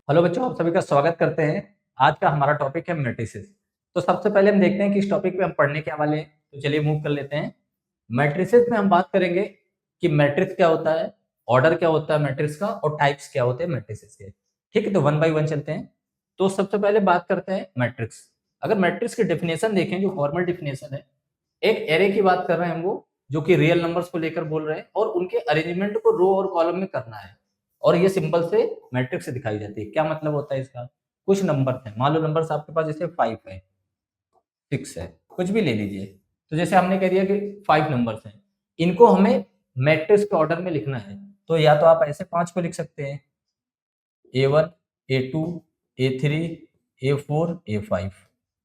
Hello बच्चों, आप सभी का स्वागत करते हैं। आज का हमारा टॉपिक है मैट्रिसेस। तो सबसे पहले हम देखते हैं कि इस टॉपिक पे हम पढ़ने क्या वाले हैं। तो चलिए मूव कर लेते हैं। मैट्रिसेस में हम बात करेंगे कि मैट्रिक्स क्या होता है, ऑर्डर क्या होता है मैट्रिक्स का, और टाइप्स क्या होते हैं मैट्रिसेस के। ठीक है, तो वन बाय वन चलते हैं। तो सबसे पहले बात करते हैं मैट्रिक्स। अगर मैट्रिक्स की डेफिनेशन देखें, जो फॉर्मल डेफिनेशन है, एक एरे की बात कर रहे हैं हम वो, जो कि रियल नंबर्स को लेकर बोल रहे हैं और उनके अरेंजमेंट को रो और कॉलम में करना है। और ये सिंबल से मैट्रिक्स से दिखाई जाती है। क्या मतलब होता है इसका? कुछ नंबर है, मान लो नंबर्स आपके पास जैसे 5 है, 6 है, कुछ भी ले लीजिए। तो जैसे हमने कह दिया कि 5 नंबर्स हैं, इनको हमें मैट्रिक्स के ऑर्डर में लिखना है। तो या तो आप ऐसे 5 को लिख सकते हैं, A1, A2, A3, A4, A5,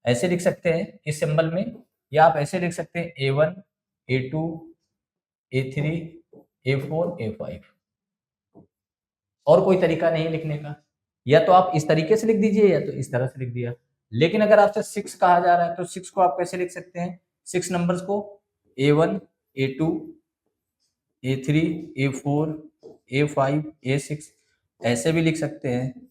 ऐसे लिख सकते हैं इस सिंबल में। या आप ऐसे लिख सकते हैं A1, A2, A3, A4, A5। और कोई तरीका नहीं लिखने का। या तो आप इस तरीके से लिख दीजिए या तो इस तरह से लिख दिया। लेकिन अगर आपसे 6 कहा जा रहा है तो 6 को आप कैसे लिख सकते हैं? 6 नंबर्स को A1, A2, A3, A4, A5, A6 ऐसे भी लिख सकते हैं।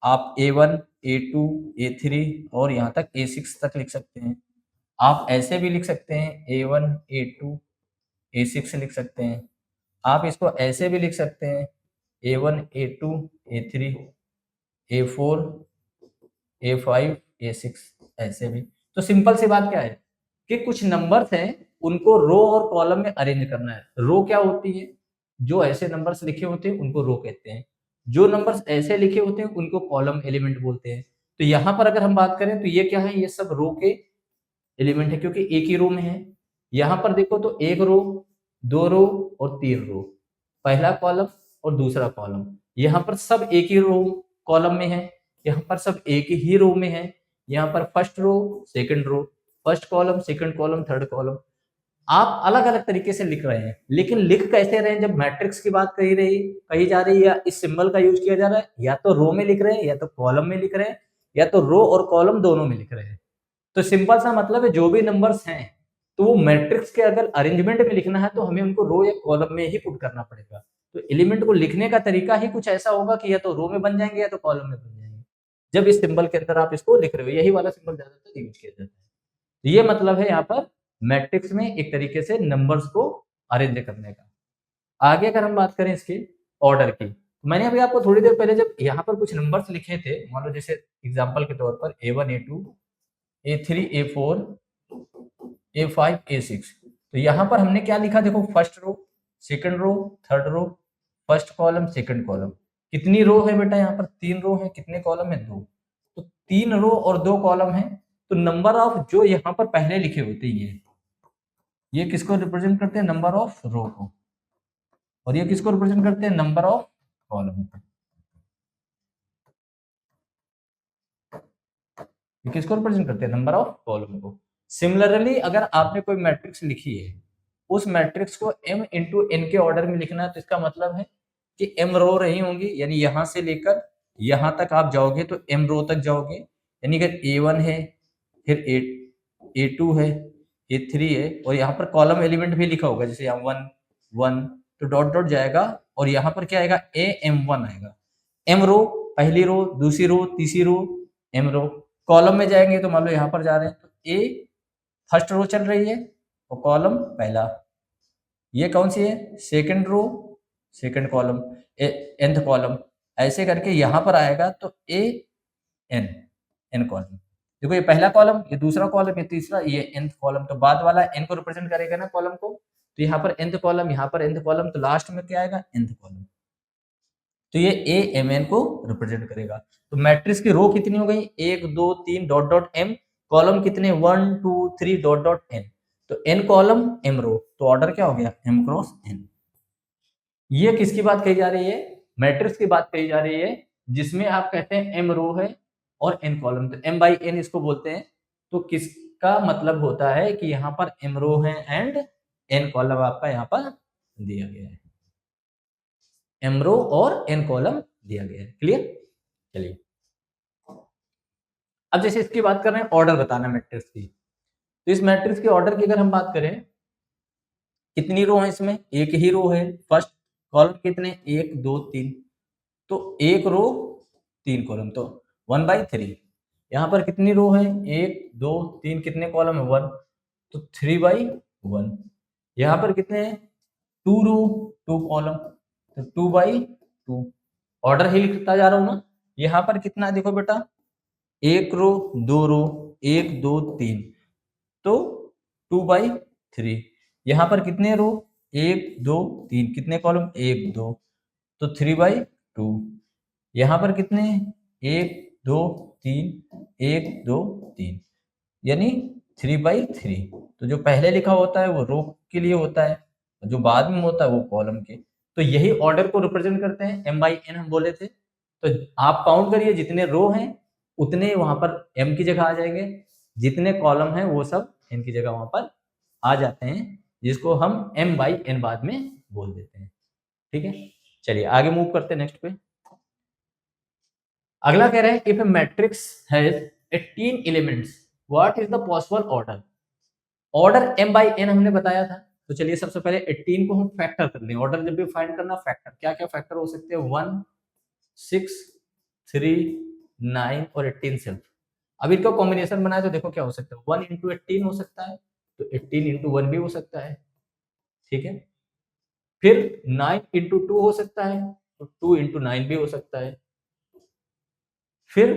आप A1, A2, A3 और यहाँ तक A6 तक लिख सकते हैं। आप ऐसे भी लिख सकते हैं A1, A2, A6 लिख सकते हैं। आप इसको ऐसे भी लिख सकते हैं A1, A2, A3, A4, A5, A6 ऐसे भी। तो सिंपल सी बात क्या है कि कुछ नंबर्स हैं, उनको रो और कॉलम में अरेंज करना है। रो क्या होती है? जो ऐसे नंबर्स लिखे होते हैं उनको रो कहते हैं। जो नंबर्स ऐसे लिखे होते हैं उनको कॉलम एलिमेंट बोलते हैं। तो यहाँ पर अगर हम बात करें तो ये क्या है? ये सब रो के एलिमेंट है, क्योंकि एक ही रो में है। यहाँ पर देखो तो एक रो, दो रो और तीन रो, पहला कॉलम और दूसरा कॉलम। यहाँ पर सब एक ही रो कॉलम में है, यहाँ पर सब एक ही रो में है। यहाँ पर first row, second row, first column, second column, third column. आप अलग अलग तरीके से लिख रहे हैं, लेकिन लिख कैसे रहे हैं? जब मैट्रिक्स की बात कही जा रही है या इस सिंबल का यूज किया जा रहा है, या तो रो में लिख रहे हैं या तो कॉलम में लिख रहे हैं, या तो रो और कॉलम दोनों में लिख रहे हैं। तो सिंपल सा मतलब है, जो भी नंबर्स हैं, तो वो मैट्रिक्स के अगर अरेंजमेंट में लिखना है तो हमें उनको रो या कॉलम में ही पुट करना पड़ेगा। तो एलिमेंट को लिखने का तरीका ही कुछ ऐसा होगा कि या तो रो में बन जाएंगे या तो कॉलम में बन जाएंगे। जब इस सिंबल के अंदर आप इसको लिख रहे हो, यही वाला सिंबल ज्यादातर यूज किया जाता है। तो ये मतलब है यहाँ पर मैट्रिक्स में एक तरीके से नंबर्स को अरेंज करने का। आगे अगर हम बात करें इसकी ऑर्डर की, तो मैंने अभी आपको थोड़ी देर पहले जब यहाँ पर कुछ नंबर्स लिखे थे, मान लो जैसे एग्जांपल के तौर पर A1, A2, A3, A4, A5, A6। तो यहाँ पर हमने क्या लिखा? देखो, first row, second row, third row, first column, second column. कितनी रो है बेटा? यहाँ पर 3 रो है। कितने कॉलम है? 2। तो 3 रो और 2 कॉलम है। तो नंबर ऑफ जो यहाँ पर पहले लिखे होते हैं, ये किसको रिप्रेजेंट करते हैं? नंबर ऑफ रो को। और ये किसको रिप्रेजेंट करते हैं? नंबर ऑफ कॉलम को। ये किसको रिप्रेजेंट करते हैं? नंबर ऑफ कॉलम को। सिमिलरली अगर आपने कोई मैट्रिक्स लिखी है, उस मैट्रिक्स को m इंटू एन के ऑर्डर में लिखना है, तो इसका मतलब है कि m रो रही होंगी, यानी यहां से लेकर यहां तक आप जाओगे तो m रो तक जाओगे। यानी अगर A1 है, फिर A2 है, A3 है, और यहाँ पर कॉलम एलिमेंट भी लिखा होगा, जैसे यहाँ 1 1, तो डॉट डॉट जाएगा और यहाँ पर क्या आएगा? AM1 आएगा। m रो, पहली रो, दूसरी रो, तीसरी रो, m रो। कॉलम में जाएंगे तो मान लो यहाँ पर जा रहे हैं तो A फर्स्ट रो चल रही है और कॉलम पहला। ये कौन सी है? Second row, second column, nth column. ऐसे करके यहाँ पर आएगा तो A n, n कॉलम। देखो, ये पहला कॉलम, ये दूसरा कॉलम, ये तीसरा, ये nth कॉलम। तो बाद वाला n को रिप्रेजेंट करेगा ना कॉलम को। तो यहाँ पर nth कॉलम, यहाँ पर nth कॉलम, तो लास्ट में क्या आएगा? nth column. तो ये ए एम एन को रिप्रेजेंट करेगा। तो मैट्रिक्स की रो कितनी हो गई? 1 2 3 डॉट डॉट एम। कॉलम कितने? 1 2 3 डॉट डॉट एन। तो एन कॉलम एम रो, तो ऑर्डर क्या हो गया? M cross N. ये किसकी बात कही जा रही है? मैट्रिक्स की बात कही जा रही है, जिसमें आप कहते हैं एम रो है और एन कॉलम। तो एम बाई एन इसको बोलते हैं। तो किसका मतलब होता है कि यहाँ पर एम रो है एंड एन कॉलम आपका यहाँ पर दिया गया है। एम रो और एन कॉलम दिया गया है। क्लियर? चलिए, अब जैसे इसकी बात कर रहे हैं, ऑर्डर बताना मैट्रिक्स की। तो इस मैट्रिक्स के ऑर्डर की अगर हम बात करें, कितनी रो है इसमें? एक ही रो है। फर्स्ट कॉलम कितने? 1 2 3। तो एक रो 3 कॉलम, तो 1/3। यहाँ पर कितनी रो है, 1 2 3, कितने कॉलम है 1, तो 3/1। यहाँ पर कितने हैं 2 रो 2 कॉलम, तो 2/2। ऑर्डर ही लिखता जा रहा हूँ ना। यहाँ पर कितना है देखो बेटा, 1 रो 2 रो 1 2 3, तो 2/3। यहाँ पर कितने रो 1 2 3, कितने कॉलम 1 2, तो 3/2। यहाँ पर कितने 1 2 3 1 2 3, यानी 3/3। तो जो पहले लिखा होता है वो रो के लिए होता है, जो बाद में होता है वो कॉलम के। तो यही ऑर्डर को रिप्रेजेंट करते हैं, m/n हम बोले थे। तो आप काउंट करिए, जितने रो हैं उतने वहां पर m की जगह आ जाएंगे, जितने कॉलम हैं वो सब n की जगह वहां पर आ जाते हैं, जिसको हम m/n बाद में बोल देते हैं। ठीक है, चलिए आगे मूव करते हैं नेक्स्ट पे। अगला कह रहे हैं if A matrix has 18 elements what is the possible order. Order m/n हमने बताया था। तो चलिए सबसे पहले 18 को हम फैक्टर कर लें। ऑर्डर जब भी फाइंड करना फैक्टर, क्या क्या फैक्टर हो सकते हैं, 1 6 3 9 और 18 सिर्फ। अब इनका कॉम्बिनेशन बनाए तो देखो क्या हो सकता है, 1 इंटू 18 हो सकता है, तो 18 इंटू 1 भी हो सकता है। ठीक है, फिर 9 इंटू 2 हो सकता है, तो 2 इंटू 9 भी हो सकता है। फिर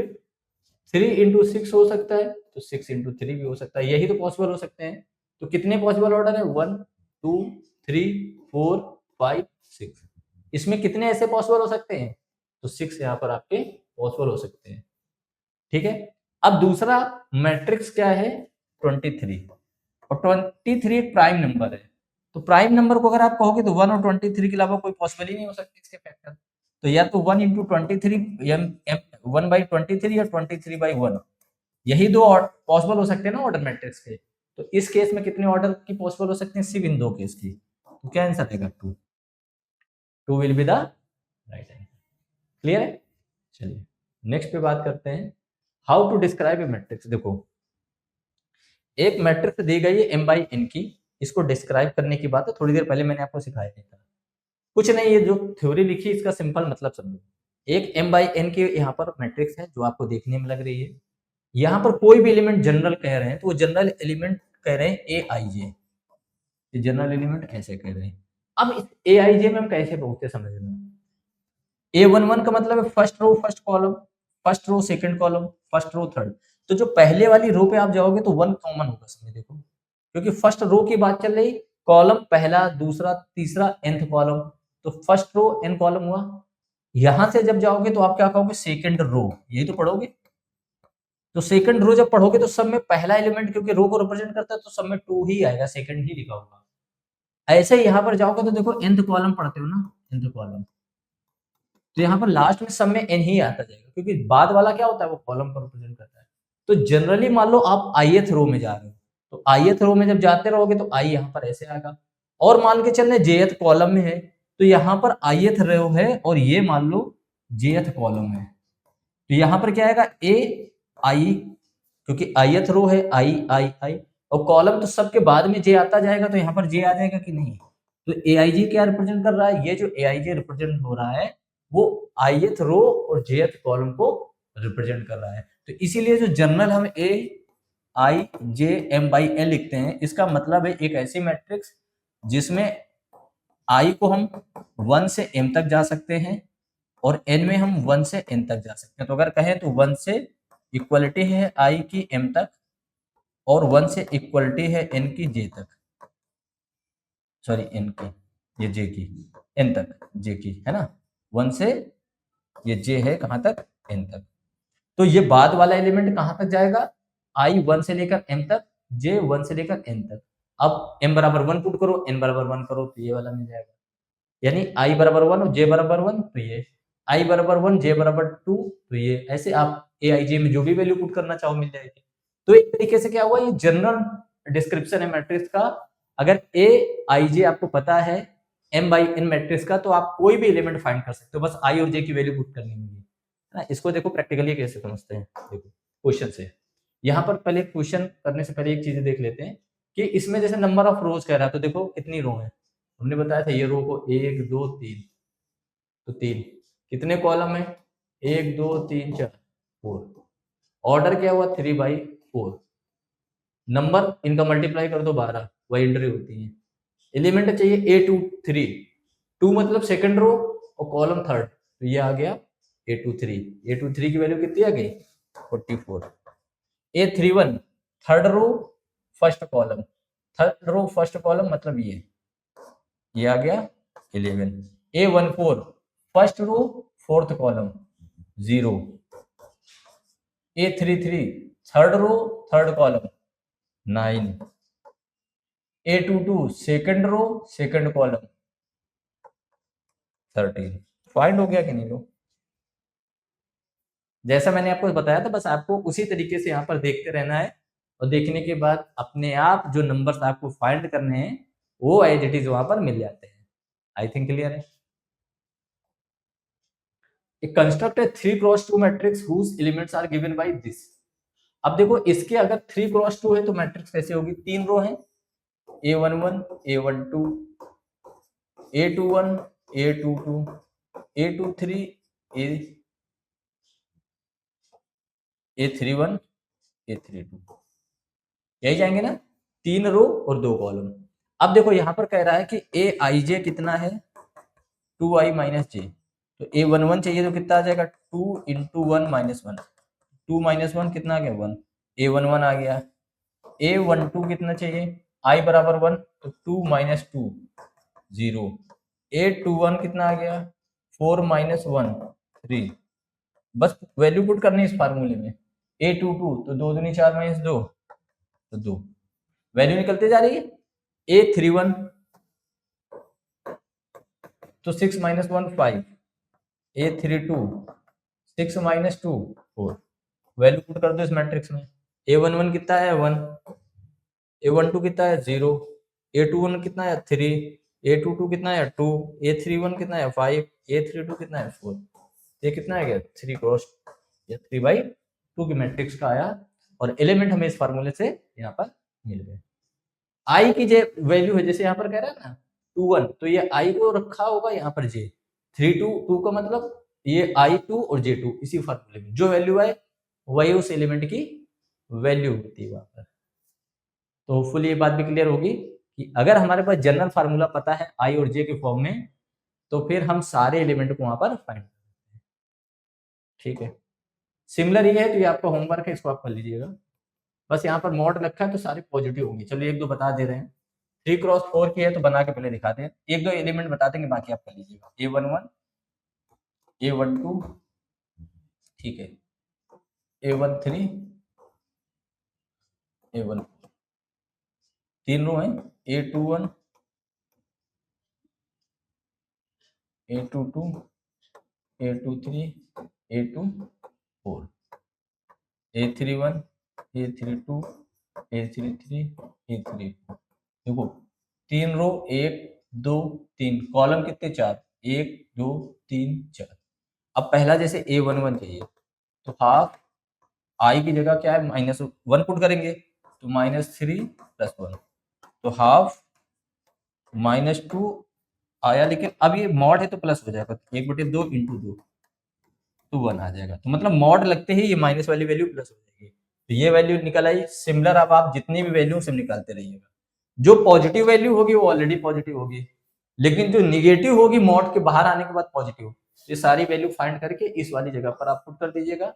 3 इंटू 6 हो सकता है, तो 6 इंटू 3 भी हो सकता है। यही तो पॉसिबल हो सकते हैं। तो कितने पॉसिबल ऑर्डर है, 1 2 3 4 5 6। इसमें कितने ऐसे पॉसिबल हो सकते हैं, तो 6 यहाँ पर आपके पॉसिबल हो सकते हैं। ठीक है, अब दूसरा मैट्रिक्स क्या है, 23। और 23 एक प्राइम नंबर है। तो प्राइम नंबर को अगर आप कहोगे तो 1 और 23 के अलावा कोई पॉसिबल ही नहीं हो सकती इसके फैक्टर। तो या तो 1 इंटू 23 1/23 या 23/1, यही दो पॉसिबल हो सकते हैं ना ऑर्डर मैट्रिक्स के। तो इस केस में कितने ऑर्डर की पॉसिबल हो सकते हैं, सिर्फ इन दो केस की। तो क्या आंसर आएगा, 2। 2 will be the right answer. Clear है, चलिए नेक्स्ट पे बात करते हैं, how to describe a matrix. देखो एक मैट्रिक्स दी गई है m/n की, इसको डिस्क्राइब करने की बात है, थोड़ी देर पहले मैंने आपको सिखाया था। कुछ नहीं, ये जो थ्योरी लिखी इसका सिंपल मतलब समझो। एक m/n की यहाँ पर मैट्रिक्स है जो आपको देखने में लग रही है। यहाँ पर कोई भी एलिमेंट जनरल कह रहे हैं, तो वो जनरल एलिमेंट कह रहे हैं aij, ये जनरल एलिमेंट ऐसे कह रहे हैं। अब इस aij में हम कैसे पहुंचते समझना। a11 का मतलब है first row first column, first row second column, first row third. तो जो पहले वाली रो पे आप जाओगे तो 1 कॉमन होगा, समझ देखो, क्योंकि फर्स्ट रो की बात चल रही, कॉलम पहला दूसरा तीसरा nth कॉलम, तो फर्स्ट रो n कॉलम हुआ। यहां से जब जाओगे तो आप क्या कहोगे, सेकंड रो, यही तो पढ़ोगे। तो सेकंड रो जब पढ़ोगे तो सब में पहला एलिमेंट क्योंकि रो को रिप्रेजेंट करता है, तो सब में 2 ही आएगा, सेकंड ही लिखा होगा। ऐसे ही यहां पर जाओगे तो देखो nth कॉलम पढ़ते हो ना, nth कॉलम, तो यहाँ पर लास्ट में सब में n ही आता जाएगा, क्योंकि बाद वाला क्या होता है, वो कॉलम को रिप्रेजेंट करता है। तो जनरली मान लो आप ith रो में जा रहे हो, तो ith रो में जब जाते रहोगे तो i यहाँ पर ऐसे आएगा। और मान के चलने jth कॉलम में है, तो यहाँ पर ith रो है और ये मान लो jth कॉलम है, तो यहाँ पर क्या आएगा, a i, क्योंकि ith रो है i, और कॉलम तो सबके बाद में j आता जाएगा, तो यहाँ पर j आ जाएगा कि नहीं। तो aij क्या रिप्रेजेंट कर रहा है, ये जो aij रिप्रेजेंट हो रहा है वो ith रो और jth कॉलम को रिप्रेजेंट कर रहा है। तो इसीलिए जो जनरल हम a i j m/n लिखते हैं, इसका मतलब है एक ऐसी मैट्रिक्स जिसमें i को हम 1 से m तक जा सकते हैं और n में हम 1 से n तक जा सकते हैं। तो अगर कहें तो 1 से इक्वलिटी है i की m तक, और 1 से इक्वलिटी है n की j तक, सॉरी n की, ये j की n तक, j की है ना, 1 से ये j है कहां तक, n तक। तो ये बाद वाला एलिमेंट कहां तक जाएगा, i 1 से लेकर m तक, j 1 से लेकर n तक। अब m बराबर 1 पुट करो, n बराबर 1 करो, तो ये वाला मिल जाएगा। यानी i बराबर 1 और j बराबर 1, तो ये i बराबर 1 j बराबर 2, तो ये ऐसे आप aij में जो भी वैल्यू पुट करना चाहो मिल जाएगी। तो एक तरीके से क्या हुआ, ये जनरल डिस्क्रिप्शन है मैट्रिक्स का। अगर aij आपको पता है m/n मैट्रिक्स का, तो आप कोई भी एलिमेंट फाइंड कर सकते हो, बस i और j की वैल्यू पुट करनी होगी ना। इसको देखो प्रैक्टिकली कैसे समझते हैं, देखो क्वेश्चन से। यहाँ पर पहले क्वेश्चन करने से पहले एक चीज देख लेते हैं कि इसमें जैसे नंबर ऑफ रोज कह रहा है, तो देखो कितनी रो है, हमने बताया था ये रो को 1 2 3, तो 3, कितने कॉलम है 1 2 3 4 4। ऑर्डर क्या हुआ 3/4। नंबर इनका मल्टीप्लाई कर दो 12, वही एंट्री होती है। एलिमेंट चाहिए A2 3, 2 मतलब सेकंड रो और कॉलम थर्ड, तो ये आ गया A23 की वैल्यू कितनी आ गई 44। A31 third row first column, third row first column मतलब ये आ गया 11। A14 first row fourth column 0। A33 third row third column 9। A22 second row second column 13। Find हो गया कि नहीं लो? जैसा मैंने आपको बताया था, बस आपको उसी तरीके से यहाँ पर देखते रहना है और देखने के बाद अपने आप जो नंबर्स आपको फाइंड करने हैं वो एज इट इज वहां पर मिल जाते हैं। आई थिंक क्लियर है। Construct a 3x2 matrix whose elements are given by this. अब देखो इसके अगर 3x2 है तो मैट्रिक्स कैसे होगी, 3 रो है, A11 A12 A21 A22 A23 A31 A32, यही जाएंगे ना, 3 रो और 2 कॉलम। अब देखो यहां पर कह रहा है कि Aij कितना है 2i माइनस जे, तो A11 चाहिए तो कितना आ जाएगा 2 इंटू 1 माइनस 1, 2 माइनस 1 कितना आ गया 1, A11 आ गया। A12 कितना चाहिए, i बराबर 1 तो 2 माइनस 2 0। A21 कितना आ गया 4 माइनस 1 3। बस वैल्यू पुट करनी है इस फार्मूले में। A22 तो 2 दूनी 4 माइनस 2 तो 2, वैल्यू निकलती जा रही है। A31 तो 6 minus 1 5, A32 6 minus 2 4, value put कर दो इस मैट्रिक्स में। A11 कितना है 1, A12 कितना है 0, A21 कितना है 3, A22 कितना है 2, A31 कितना है 5, A32 कितना है 4। ये कितना है 3 क्रॉस या 3/2 की मैट्रिक्स का आया और एलिमेंट हमें इस फार्मूले से यहाँ पर मिल गए। आई की जो वैल्यू है जैसे यहाँ पर कह रहा है ना 2 1, तो ये आई को रखा होगा यहाँ पर जे 3 2 2 का मतलब ये I2 और J2 इसी फार्मूले में जो वैल्यू आए वही उस एलिमेंट की वैल्यू होती है वहां पर। तो होपफुली ये बात भी क्लियर होगी कि अगर हमारे पास जनरल फार्मूला पता है आई और जे के फॉर्म में तो फिर हम सारे एलिमेंट को वहां पर फाइंड कर सकते हैं। ठीक है, सिमिलर ये है तो ये आपका होमवर्क है, इसको आप कर लीजिएगा। बस यहाँ पर मॉड रखा है तो सारे पॉजिटिव होंगे। चलिए 1 2 बता दे रहे हैं। 3x4 की है तो बना के पहले दिखाते हैं, 1 2 एलिमेंट बता देंगे बाकी आप कर लीजिएगा। A11 A12 ठीक है, A13 A14, 3 रो है, A21 A22 A23 A24, A31 A32 A33 A34। देखो 3 रो 1 2 3, कॉलम कितने 4 1 2 3 4। अब पहला जैसे A11 चाहिए तो हाफ आई की जगह क्या है -1 पुट करेंगे तो -3 + 1 तो हाफ -2 आया, लेकिन अब ये मॉड है तो प्लस हो जाएगा 1/2 इंटू 2 तो 1 आ जाएगा। तो मतलब मॉड लगते ही ये माइनस वाली वैल्यू प्लस हो जाएगी, तो ये वैल्यू निकल आई। सिमिलर अब आप जितनी भी वैल्यू सब निकालते रहिएगा, जो पॉजिटिव वैल्यू होगी वो ऑलरेडी पॉजिटिव होगी, लेकिन जो निगेटिव होगी मॉड के बाहर आने के बाद पॉजिटिव, ये सारी वैल्यू फाइंड करके इस वाली जगह पर आप पुट कर दीजिएगा,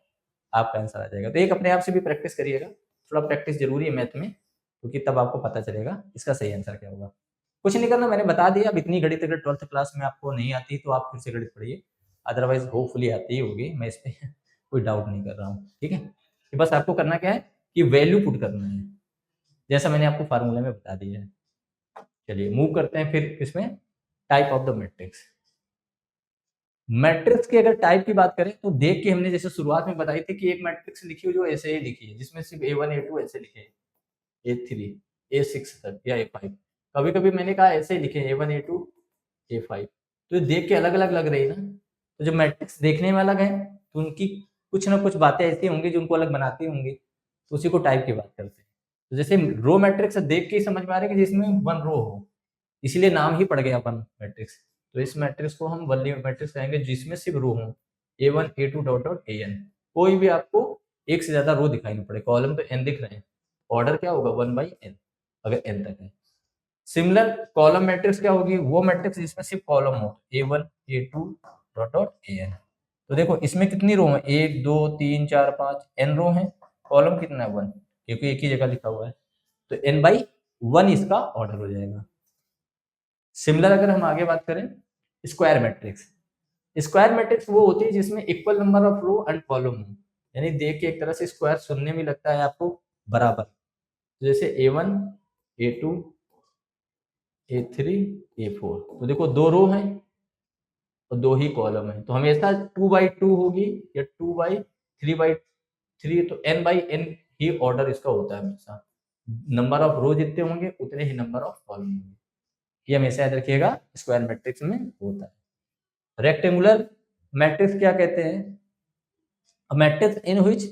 आपका आंसर आ जाएगा। तो एक अपने आप से भी प्रैक्टिस करिएगा, थोड़ा प्रैक्टिस जरूरी है मैथ में, क्योंकि तब आपको पता चलेगा इसका सही आंसर क्या होगा। कुछ नहीं करना, मैंने बता दिया। अब इतनी गणित अगर 12th क्लास में आपको नहीं आती तो आप फिर से गणित पढ़िए, अदरवाइज होपफुली आती ही होगी, मैं इस पे कोई डाउट नहीं कर रहा हूँ। ठीक है, तो बस आपको करना क्या है कि वैल्यू पुट करना है, जैसा मैंने आपको फार्मूला में बता दिया है। चलिए मूव करते हैं फिर इसमें type of the matrix. Matrix की अगर टाइप की बात करें तो देख के हमने जैसे शुरुआत में बताई थी कि एक मैट्रिक्स लिखी हुई जो ऐसे ही लिखी है, जिसमें सिर्फ A1 A2 ऐसे लिखे हैं, A3 A6 तक या A5, कभी कभी मैंने कहा ऐसे ही लिखे A1 A2 A5, तो ये देख के अलग अलग लग रही है ना। तो जब मैट्रिक्स देखने में अलग है तो उनकी कुछ ना कुछ बातें ऐसी होंगी जो उनको अलग बनाती होंगी, तो उसी को टाइप की बात करते हैं। तो जैसे रो मैट्रिक्स देख के ही समझ में आ रहा है कि जिसमें 1 रो हो, इसीलिए नाम ही पड़ गया 1 मैट्रिक्स। तो इस मैट्रिक्स को हम 1 मैट्रिक्स कहेंगे जिसमें सिर्फ रो हो, A1 A2 dot dot AN। कोई भी आपको एक से ज्यादा रो दिखाई नहीं पड़े, कॉलम तो n दिख रहे हैं, ऑर्डर क्या होगा 1/n अगर n तक है। सिमिलर कॉलम मैट्रिक्स क्या होगी, वो मैट्रिक्स जिसमें सिर्फ कॉलम हो, A1 A2 dot dot AN। तो देखो इसमें कितनी रो है, 1 2 3 4 5 n रो है, कॉलम कितना है 1, क्योंकि एक ही जगह लिखा हुआ है, तो n/1 इसका ऑर्डर हो जाएगा। सिमिलर अगर हम आगे बात करें स्क्वायर मैट्रिक्स, स्क्वायर मैट्रिक्स वो होती है जिसमें equal number of row and column हो, यानी देख के एक तरह से स्क्वायर सुनने में लगता है आपको बराबर, जैसे A1 A2 A3 A4, तो देखो दो रो हैं और दो ही कॉलम है, तो हमेशा 2/2 होगी या 2/3/3, तो n/n ही ऑर्डर इसका होता है हमेशा, नंबर ऑफ रो जितने होंगे उतने ही नंबर ऑफ कॉलम होंगे, ये हमेशा याद रखिएगा स्क्वायर मैट्रिक्स में होता है। रेक्टेंगुलर मैट्रिक्स क्या कहते हैं, a matrix in which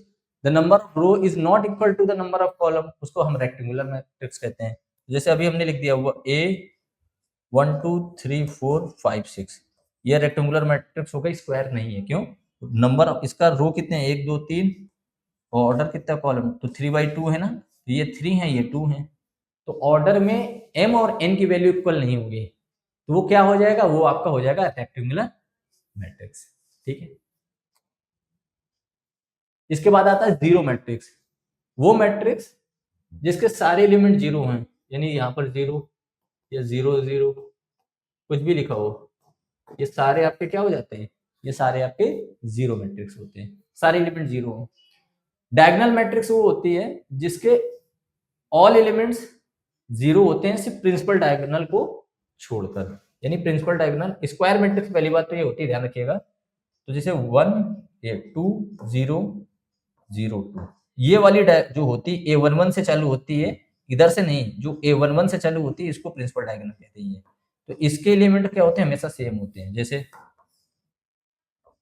the number of row is not equal to the number of column, उसको हम रेक्टेंगुलर मैट्रिक्स कहते हैं। जैसे अभी हमने लिख दिया हुआ A 1 2 3 4 5 6, ये रेक्टेंगुलर मैट्रिक्स हो गई, स्क्वायर नहीं है, क्यों, नंबर ऑफ इसका रो कितने हैं 1 2 3 और ऑर्डर कितना कॉलम, तो 3/2 है ना, तो ये 3 है ये 2 है, तो ऑर्डर में m और n की वैल्यू इक्वल नहीं होगी, तो वो क्या हो जाएगा, वो आपका हो जाएगा रेक्टेंगुलर मैट्रिक्स। ठीक है, इसके बाद आता है जीरो मैट्रिक्स, वो मैट्रिक्स जिसके सारे एलिमेंट जीरो हैं, यानी यहाँ पर जीरो या 0 0 कुछ भी लिखा हो, ये सारे आपके क्या हो जाते हैं, ये सारे आपके जीरो मैट्रिक्स होते हैं, सारे एलिमेंट जीरो हो। डायगोनल मैट्रिक्स वो होती है जिसके ऑल एलिमेंट्स जीरो होते हैं सिर्फ प्रिंसिपल डायगोनल को छोड़कर, यानी प्रिंसिपल डायगोनल। स्क्वायर मैट्रिक्स पहली बात तो ये होती है, ध्यान रखिएगा, तो जैसे 1 2 0 0 2, ये वाली जो होती है A11 से चालू होती है, इधर से नहीं, जो A11 से चालू होती है इसको प्रिंसिपल डायगोनल कहते हैं। तो इसके एलिमेंट क्या होते हैं, हमेशा सेम होते हैं, जैसे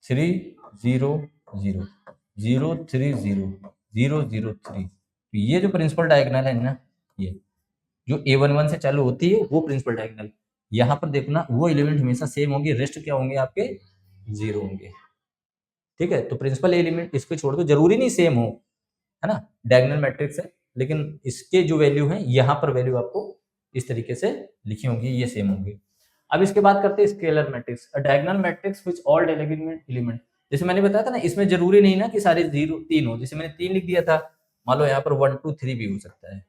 3 0 0 0 3 0 0 0 3, तो ये जो प्रिंसिपल डायगोनल है ना, ये जो A11 से चालू होती है वो प्रिंसिपल डायगोनल, यहाँ पर देखना वो एलिमेंट हमेशा सेम होंगे, रेस्ट क्या होंगे आपके जीरो होंगे। ठीक है, तो प्रिंसिपल एलिमेंट इसको छोड़ दो, जरूरी नहीं सेम हो, है ना, डायगोनल मैट्रिक्स है, लेकिन इसके जो वैल्यू है यहाँ पर वैल्यू आपको इस तरीके से लिखी होंगी, ये सेम होंगी। अब इसके बाद करते हैं scalar matrix, diagonal matrix which all element, जैसे मैंने बताया था ना, इसमें जरूरी नहीं ना कि सारे जीरो तीन हो, जैसे मैंने 3 लिख दिया था, मान लो यहाँ पर 1 2 3 भी हो सकता है,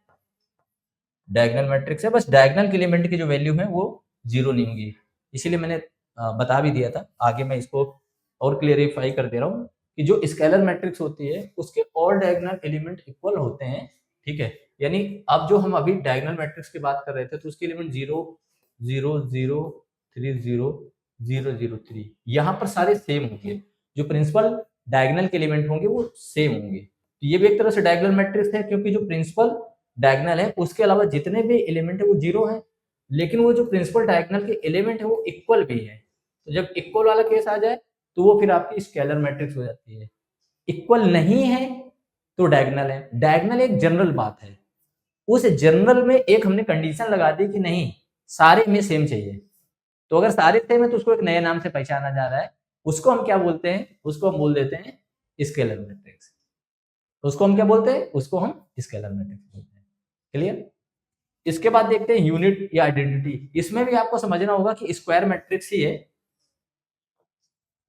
डायगोनल मैट्रिक्स है, बस डायगोनल के एलिमेंट की जो वैल्यू है वो जीरो नहीं होगी, इसीलिए मैंने बता भी दिया था, आगे मैं इसको और क्लियरिफाई कर दे रहा हूँ कि जो स्केलर मैट्रिक्स होती है उसके ऑल डायगोनल एलिमेंट इक्वल होते हैं। ठीक है, यानी अब जो हम अभी डायगोनल मैट्रिक्स की बात कर रहे थे, तो उसके एलिमेंट 0 0 0 3 0 0 0 3, यहाँ पर सारे सेम होंगे, जो प्रिंसिपल डायगोनल के एलिमेंट होंगे वो सेम होंगे, तो ये भी एक तरह से डायगोनल मैट्रिक्स है, क्योंकि जो प्रिंसिपल डायगोनल है उसके अलावा जितने भी एलिमेंट है वो जीरो है, लेकिन वो जो प्रिंसिपल डायगोनल के एलिमेंट है वो इक्वल भी है, तो जब इक्वल वाला केस आ जाए तो वो फिर आपकी स्केलर मैट्रिक्स हो जाती है। इक्वल नहीं है तो डायगोनल है, डायगोनल एक जनरल बात है, उस जनरल में एक हमने कंडीशन लगा दी कि नहीं सारे में सेम चाहिए, तो अगर सारे सेम है तो उसको एक नए नाम से पहचाना जा रहा है, उसको हम क्या बोलते हैं, उसको हम बोल देते हैं स्केलर मैट्रिक्स, उसको हम क्या बोलते हैं, उसको हम स्केलर मैट्रिक्स बोलते हैं। क्लियर, इसके बाद देखते हैं यूनिट या आइडेंटिटी, इसमें भी आपको समझना होगा कि स्क्वायर मैट्रिक्स ही है,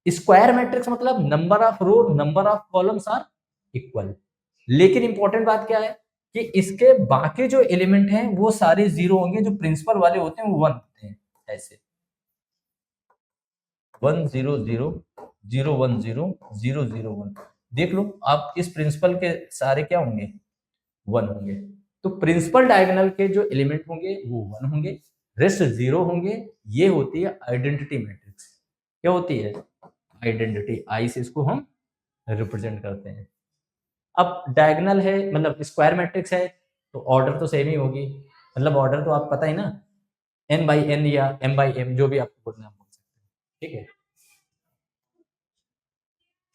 स्क्वायर मैट्रिक्स मतलब number of row number of columns are equal, लेकिन इंपॉर्टेंट बात क्या है कि इसके बाकी जो एलिमेंट हैं वो सारे जीरो होंगे, जो प्रिंसिपल वाले होते हैं वो 1 होते हैं, ऐसे 1 0 0 0 1 0 0 0 1, देख लो आप इस प्रिंसिपल के सारे क्या होंगे 1 होंगे, तो प्रिंसिपल डायगोनल के जो एलिमेंट होंगे वो 1 होंगे, रेस्ट जीरो होंगे, ये होती है आइडेंटिटी मैट्रिक्स। क्या होती है, आइडेंटिटी, आई से इसको हम रिप्रेजेंट करते हैं। अब डायगोनल है मतलब स्क्वायर मैट्रिक्स है, तो ऑर्डर तो सेम ही होगी, मतलब ऑर्डर तो आप पता ही ना, n/n या m/m जो भी आपको बोलना है बोल सकते हैं। ठीक है,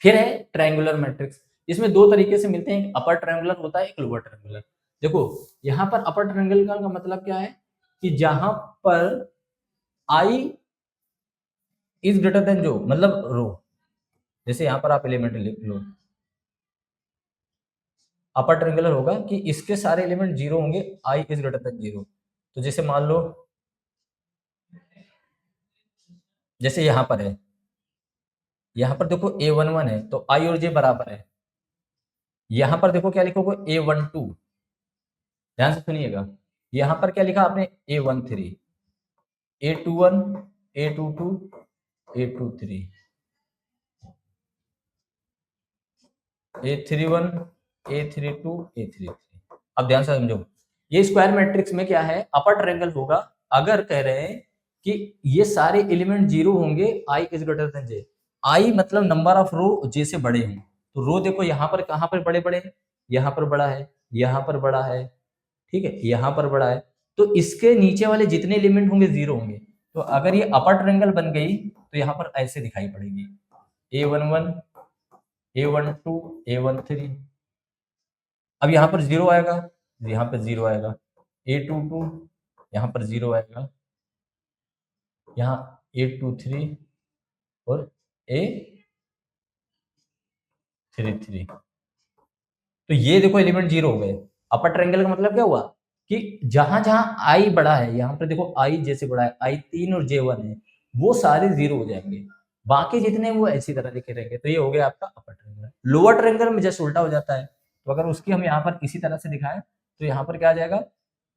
फिर है ट्रायंगुलर मैट्रिक्स, इसमें दो तरीके से मिलते हैं, एक अपर ट्रायंगुलर होता है, एक लोअर ट्रायंगुलर। देखो यहाँ पर अपर ट्रायंगुलर का मतलब क्या है कि जहां पर i इज ग्रेटर देन जो मतलब रो, जैसे यहाँ पर आप एलिमेंट लिख लो, अपर ट्रायंगुलर होगा कि इसके सारे एलिमेंट जीरो होंगे, I is greater than zero. तो जैसे मान लो, जैसे यहाँ पर है, यहाँ पर देखो A11 है तो आई और जे बराबर है। यहाँ पर देखो क्या लिखोगे, A12, ध्यान से सुनिएगा। यहाँ पर क्या लिखा आपने, A13, A21, A22, A23, A31, A32, A33। अब ध्यान से समझो, ये स्क्वायर मैट्रिक्स में क्या है, अपर ट्रायंगल होगा अगर कह रहे हैं कि ये सारे एलिमेंट जीरो होंगे, आई इज ग्रेटर देन जे। आई मतलब नंबर ऑफ रो जे से बड़े हैं, तो रो देखो यहाँ पर कहाँ पर बड़े बड़े हैं, यहाँ पर बड़ा है, यहाँ पर बड़ा है, ठीक है, यहाँ पर बड़ा है, तो इसके नीचे वाले जितने एलिमेंट होंगे जीरो होंगे। तो अगर ये अपर ट्रायंगल बन गई तो यहाँ पर ऐसे दिखाई पड़ेगी, A11, A12, A13। अब यहाँ पर जीरो आएगा, यहाँ पर जीरो आएगा, A22 यहाँ पर जीरो आएगा, यहाँ A23 और A33। तो ये देखो एलिमेंट जीरो हो गए। अपर ट्रायंगल का मतलब क्या हुआ कि जहां जहां आई बड़ा है, यहाँ पर देखो आई जैसे बड़ा है, I3 और J1 है, वो सारे जीरो हो जाएंगे, बाकी जितने वो ऐसी तरह लिखे रहेंगे। तो ये हो गया आपका अपर ट्रायंगल। लोअर ट्रायंगल में जस्ट उल्टा हो जाता है, तो अगर उसकी हम यहाँ पर इसी तरह से दिखाएं तो यहाँ पर क्या आ जाएगा,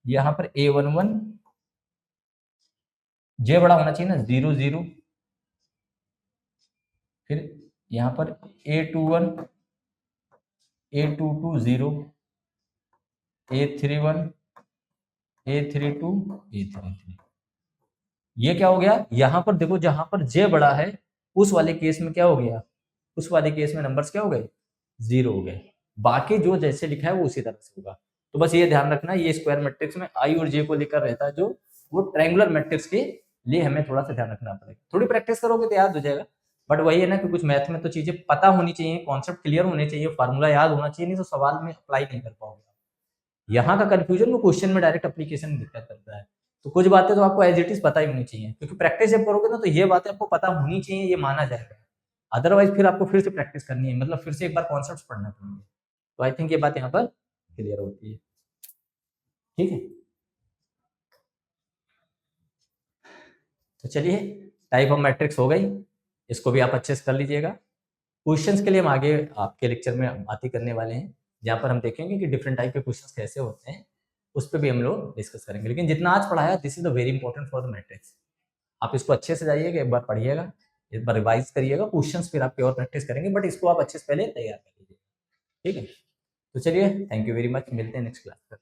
यहाँ पर A11, जे बड़ा होना चाहिए ना, 0 0, फिर यहाँ पर A21, A22 0, A31, A32, A33। ये क्या हो गया, यहाँ पर देखो जहां पर जे बड़ा है उस वाले केस में क्या हो गया, उस वाले केस में नंबर्स क्या हो गए, जीरो हो गए। बाकी जो जैसे लिखा है वो उसी तरह से होगा। तो बस ये ध्यान रखना, ये स्क्वायर मैट्रिक्स में आई और जे को लेकर रहता है, जो वो ट्रायंगुलर मैट्रिक्स के लिए हमें थोड़ा सा ध्यान रखना पड़ेगा। थोड़ी प्रैक्टिस करोगे तो याद हो जाएगा, बट वही है ना कि कुछ मैथ में तो चीजें पता होनी चाहिए, कॉन्सेप्ट क्लियर होने चाहिए, फार्मूला याद होना चाहिए, नहीं तो सवाल में अप्लाई नहीं कर पाओगे। यहाँ का कंफ्यूजन वो क्वेश्चन में डायरेक्ट एप्लीकेशन में दिक्कत करता है। तो कुछ बातें तो आपको एज इट इज पता ही होनी चाहिए, क्योंकि प्रैक्टिस जब करोगे ना तो ये बातें आपको पता होनी चाहिए, ये माना जाएगा। अदरवाइज फिर आपको फिर से प्रैक्टिस करनी है, मतलब फिर से एक बार कॉन्सेप्ट्स पढ़ना पड़ेंगे। तो आई थिंक ये बात यहाँ पर क्लियर होती है, ठीक है। तो चलिए, टाइप ऑफ मैट्रिक्स हो गई, इसको भी आप अच्छे से कर लीजिएगा। क्वेश्चंस के लिए हम आगे आपके लेक्चर में बात ही करने वाले हैं, जहाँ पर हम देखेंगे कि डिफरेंट टाइप के क्वेश्चंस कैसे होते हैं, उस पर भी हम लोग डिस्कस करेंगे। लेकिन जितना आज पढ़ाया, this is the very important for the matrix. आप इसको अच्छे से जाइएगा, एक बार पढ़िएगा, एक बार रिवाइज करिएगा, क्वेश्चंस फिर आपकी और प्रैक्टिस करेंगे, बट इसको आप अच्छे से पहले तैयार कर लीजिए, ठीक है। तो चलिए, थैंक यू वेरी मच, मिलते हैं नेक्स्ट क्लास पर।